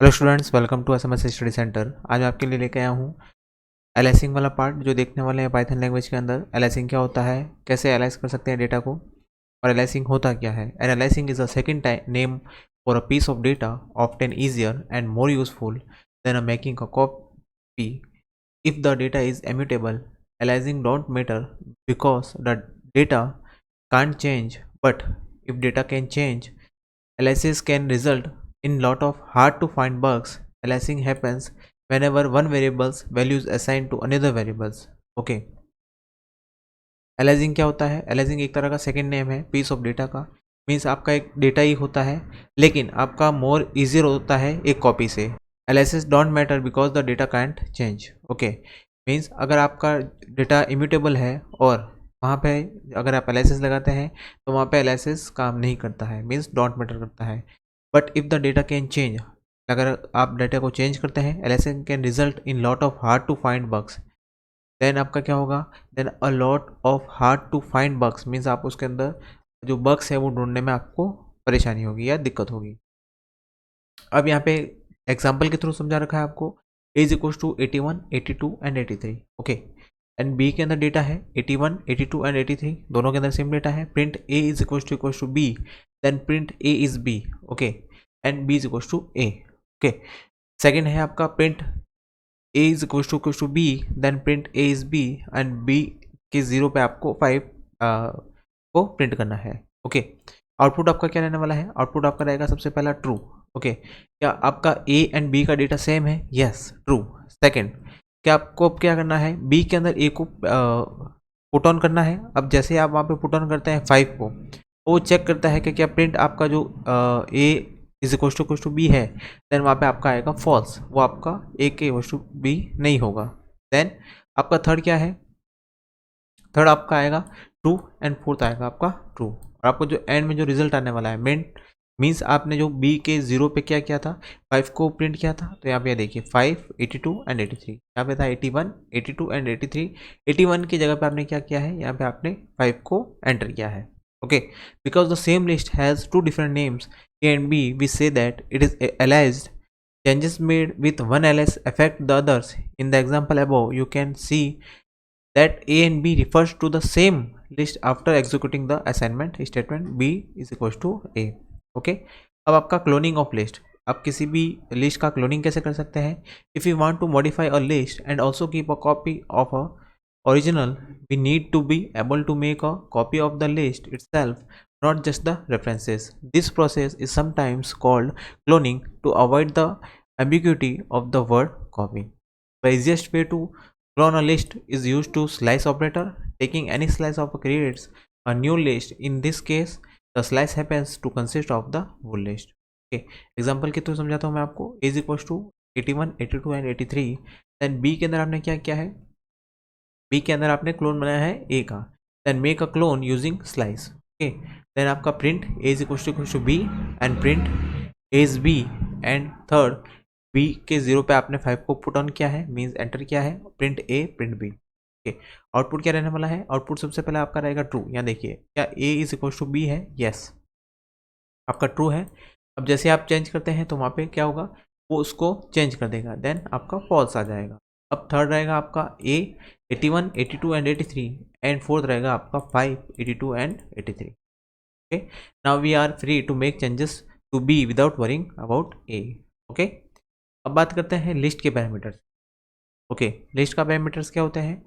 Hello students, welcome to SMS study centre. आज मैं आपके लिए लेके आया हूँ एलाइसिंग वाला पार्ट जो देखने वाले हैं पाइथन लैंग्वेज के अंदर। एलाइसिंग क्या होता है, कैसे एलाइज कर सकते हैं डेटा को, और एलाइसिंग होता क्या है। And aliasing is a second name for a piece of data, often easier and more useful than a making a copy if the data is immutable. Aliasing don't matter because the data can't change, but if data can change, aliases can result in lot of hard to find bugs. Aliasing happens whenever one variable's value is assigned to another variables. Okay. Aliasing क्या होता है? Aliasing एक तरह का second name है piece of data का। Means आपका एक डेटा ही होता है, लेकिन आपका मोर ईजियर होता है एक कॉपी से। Aliases don't matter because the data can't change. Okay, means अगर आपका डेटा इम्यूटेबल है और वहाँ पे अगर आप एलाइसिस लगाते हैं तो वहाँ पे एलाइसिस काम नहीं करता है, मीन्स डोंट मैटर करता है। But if the data can change, अगर आप डेटा को चेंज करते हैं, aliases can result in lot of hard to find bugs. Then आपका क्या होगा? Then a lot of hard to find bugs means आप उसके अंदर जो बग्स है वो ढूंढने में आपको परेशानी होगी या दिक्कत होगी। अब यहाँ पे एग्जाम्पल के थ्रू समझा रखा है आपको। A is equal to 81, 82 and 83। Okay, and B के अंदर डेटा है 81, 82 एंड 83, दोनों के अंदर सेम डेटा है। Print A is equal to B, then print A is B. Okay, and B is equal to A. Okay, second है आपका print a is equals to b, then print a is b and b के 0 पे आपको 5 को print करना है। Okay, output आपका क्या रहने वाला है? आउटपुट आपका रहेगा सबसे पहला ट्रू। ओके, क्या आपका a एंड b का डेटा सेम है? Yes, true. सेकंड, क्या आपको अब क्या करना है? b के अंदर a को पुट ऑन करना है। अब जैसे आप वहाँ पे पुट ऑन करते हैं 5 को, वो चेक करता है कि क्या प्रिंट आपका जो a is equal to B है, देन वहाँ पे आपका आएगा फॉल्स, वो आपका ए के इक्वल टू बी नहीं होगा। देन आपका थर्ड क्या है? थर्ड आपका आएगा ट्रू एंड फोर्थ आएगा आपका ट्रू। और आपको जो एंड में जो रिजल्ट आने वाला है मीन्स आपने जो बी के 0 पे क्या किया था, 5 को प्रिंट किया था। तो यहाँ पे देखिए 5, 82 एंड 83, यहाँ पे था 81, 82 एंड 83। 81 की जगह पे आपने क्या किया है? यहाँ पे आपने 5 को एंटर किया है। Okay, because the same list has two different names A and B, we say that it is aliased. Changes made with one alias affect the others. In the example above, you can see that A and B refers to the same list after executing the assignment statement B is equals to A. Okay, अब आपका cloning of list। आप किसी भी list का cloning कैसे कर सकते हैं? If you want to modify a list and also keep a copy of a original, we need to be able to make a copy of the list itself, not just the references. This process is sometimes called cloning to avoid the ambiguity of the word copy. The easiest way to clone a list is used to slice operator. Taking any slice of creates a new list. In this case, the slice happens to consist of the whole list. Okay, example के through समझाता हूँ मैं आपको। A is equals to 81, 82 and 83। Then B के अंदर आपने क्या किया है? बी के अंदर आपने क्लोन बनाया है ए का। Then make a clone using slice. Okay, then आपका print A is equal to B and print A is B. And third, B के 0 पे आपने 5 को पुट ऑन किया है, मीन्स एंटर किया है, प्रिंट ए प्रिंट बी। ओके, आउटपुट क्या रहने वाला है? आउटपुट सबसे पहले आपका रहेगा ट्रू। यहाँ देखिए, क्या ए इज इक्वल टू बी है? यस, आपका ट्रू है। अब जैसे आप चेंज करते हैं तो वहाँ पे क्या होगा? वो उसको चेंज कर देगा, देन आपका फॉल्स आ जाएगा। अब थर्ड रहेगा आपका ए 81, 82 एंड 83, एंड फोर्थ रहेगा आपका 5, 82 and 83। Okay, now we are free to make changes to B without worrying about A. Okay, अब बात करते हैं लिस्ट के पैरामीटर्स। ओके, लिस्ट का पैरामीटर्स क्या होते हैं?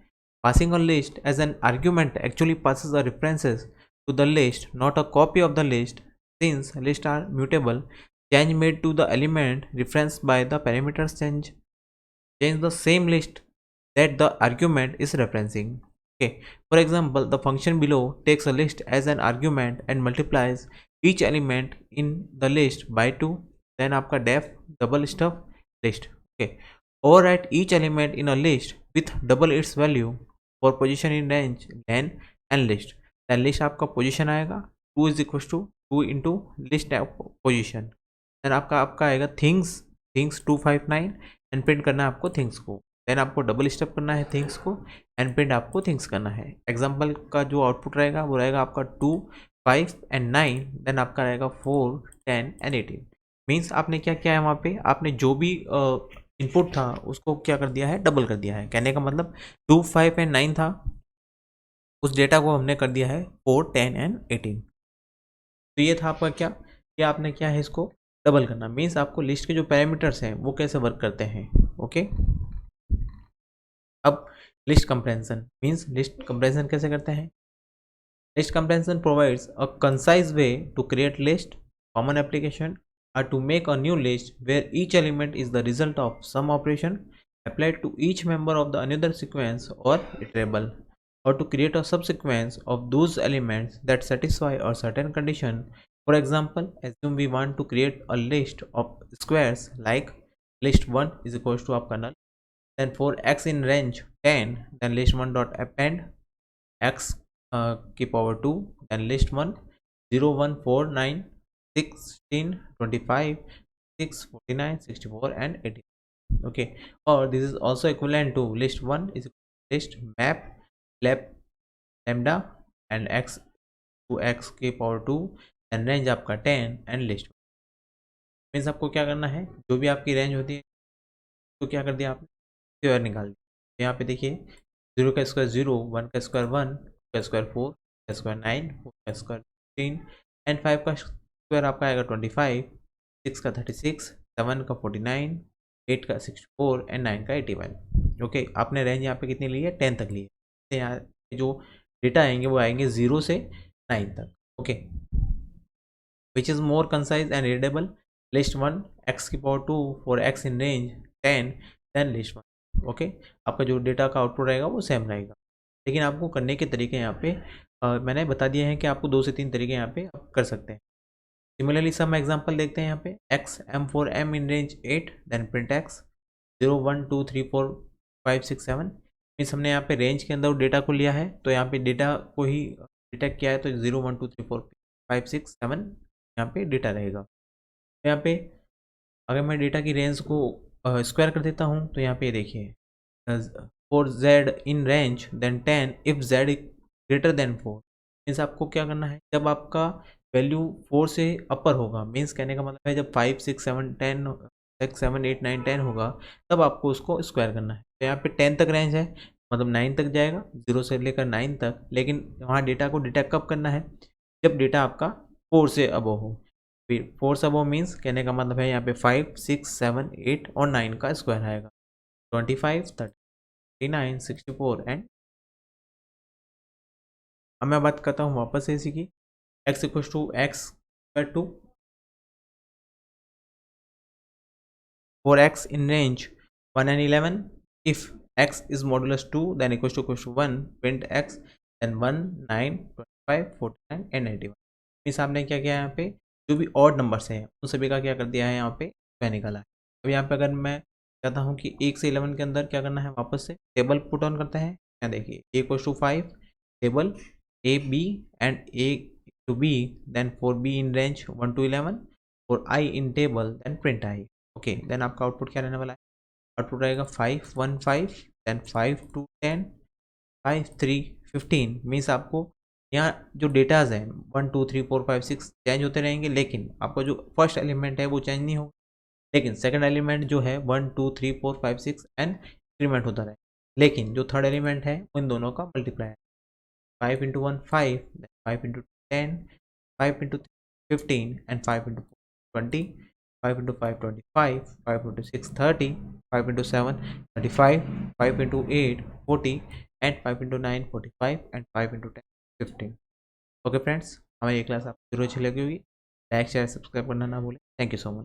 Passing a list as an argument actually passes the references to the list, not a copy of the list. Since lists are mutable, change made to the element referenced by the parameters change the same list that the argument is referencing. Okay, for example, the function below takes a list as an argument and multiplies each element in the list by 2. Then आपका def double stuff list. Okay, overwrite each element in a list with double its value for position in range, len and list. then list आपका position आएगा 2 is equals to 2 into list position. then आपका आएगा things 259 and print करना है आपको things को। Then आपको double step करना है थिंग्स को एंड प्रिंट आपको थिंग्स करना है। एग्जाम्पल का जो आउटपुट रहेगा वो रहेगा आपका 2, 5 एंड 9। देन आपका रहेगा 4, 10 एंड 18। मीन्स आपने क्या किया है वहाँ पे, आपने जो भी इनपुट था उसको क्या कर दिया है, डबल कर दिया है। कहने का मतलब 2, 5 एंड 9 था, उस डेटा को हमने कर दिया है 4, 10 एंड 18। तो ये था आपका क्या, कि आपने क्या है इसको डबल करना। मीन्स आपको लिस्ट के जो पैरामीटर्स हैं वो कैसे वर्क करते हैं। ओके, अब list compression, means list compression कैसे करते हैं। List comprehension provides a concise way to create list, common application are to make a new list where each element is the result of some operation applied to each member of the another sequence or iterable, or to create a subsequence of those elements that satisfy a certain condition. For example, assume we want to create a list of squares like list 1 is equals to आपका null, then for x in range 10, then list 1 dot append x की power 2, then list 1 0 1 4 9 16 25 6 49 64 and 80. Okay, or this is also equivalent to list 1 is list map lambda and x to x की power 2 and range आपका 10 and list. Means आपको क्या करना है, जो भी आपकी रेंज होती है तो क्या कर दिया आपने, स्क्वायर निकाल दिया। यहाँ पे देखिए 0 का स्क्वायर 0, 1 का स्क्वायर 1, का स्क्वायर 4, का स्क्वायर 9, 4 का स्क्वायर 15 एंड 5 का स्क्वायर आपका आएगा 25, 6 का 36, 7 का 49, 8 का 64 एंड 9 का 81। ओके, आपने रेंज यहाँ पे कितनी ली है, 10 तक ली है। तो यहाँ जो डेटा आएंगे वो आएंगे 0 से 9 तक। Okay, which is more concise and readable, list 1 x की power 2 for x in range 10 then list 1। Okay, आपका जो डेटा का आउटपुट रहेगा वो सेम रहेगा, लेकिन आपको करने के तरीके यहाँ पे मैंने बता दिए हैं कि आपको 2 से 3 तरीके यहाँ पे आप कर सकते हैं। सिमिलरली सम एग्जांपल देखते हैं यहाँ पे, x m for m in range 8 then print x 0 1 2 3 4 5 6 7। Means हमने यहाँ पे रेंज के अंदर डेटा को लिया है, तो यहाँ पे डेटा को ही डिटेक्ट किया है, तो 0 1 2 3 4 5 6 7 यहाँ पे डेटा रहेगा। तो यहाँ पे अगर मैं डेटा की रेंज को स्क्वायर कर देता हूँ, तो यहाँ पे देखिए for z in range then 10 if z greater than 4। Means आपको क्या करना है, जब आपका वैल्यू 4 से अपर होगा, मीन्स कहने का मतलब है जब 5 6 7 10 6 7 8 9 10 होगा, तब आपको उसको स्क्वायर करना है। तो यहाँ पे 10 तक रेंज है, मतलब 9 तक जाएगा, 0 से लेकर 9 तक। लेकिन वहाँ डेटा को डिटेक्ट कब करना है, जब डेटा आपका 4 से अबव हो। फिर 4 से अबव मीन्स कहने का मतलब है यहाँ पे 5 6 7 8 और 9 का स्क्वायर आएगा, 25 39 64 एंड। अब मैं बात करता हूँ वापस से इसी की, x equals to X square 2 for x in range 1 and 11 if x is modulus 2 then equals to 1 print x then 1 9 25 49 and 81। इस आपने क्या किया यहाँ पे, जो भी ऑड नंबर्स हैं उन सभी का क्या कर दिया है यहाँ पे स्क्वायर निकाला है। अब यहाँ पे अगर मैं चाहता हूँ कि 1 से 11 के अंदर क्या करना है, वापस से टेबल पुट ऑन करते हैं। यहाँ देखिए a equals to 5 table a b and a to b then for b in range 1 to 11 for i in table then print i। ओके, देन आपका आउटपुट क्या रहने वाला है, आउटपुट रहेगा 5 1 5 देन 5 2 10 5 3 15। मीन्स आपको यहाँ जो डेटाज हैं 1 2 3 4 5 6 चेंज होते रहेंगे, लेकिन आपका जो फर्स्ट एलिमेंट है वो चेंज नहीं होगा, लेकिन सेकंड एलिमेंट जो है 1 2 3 4 5 6 एंड इंक्रीमेंट होता रहे। लेकिन जो थर्ड एलिमेंट है उन दोनों का मल्टीप्लाई है, 5 into 1 5 then 5 into 10 5 into 15 and 5 into 20 5 into 5 25 5 into 6 30 5 into 7 35 5 into 8 40 and 5 into 9 45 and 5 into 10 15। Okay friends, हमारी ये क्लास आपको जरूर अच्छी लगी होगी। लाइक शेयर सब्सक्राइब करना ना भूलें। Thank you so much.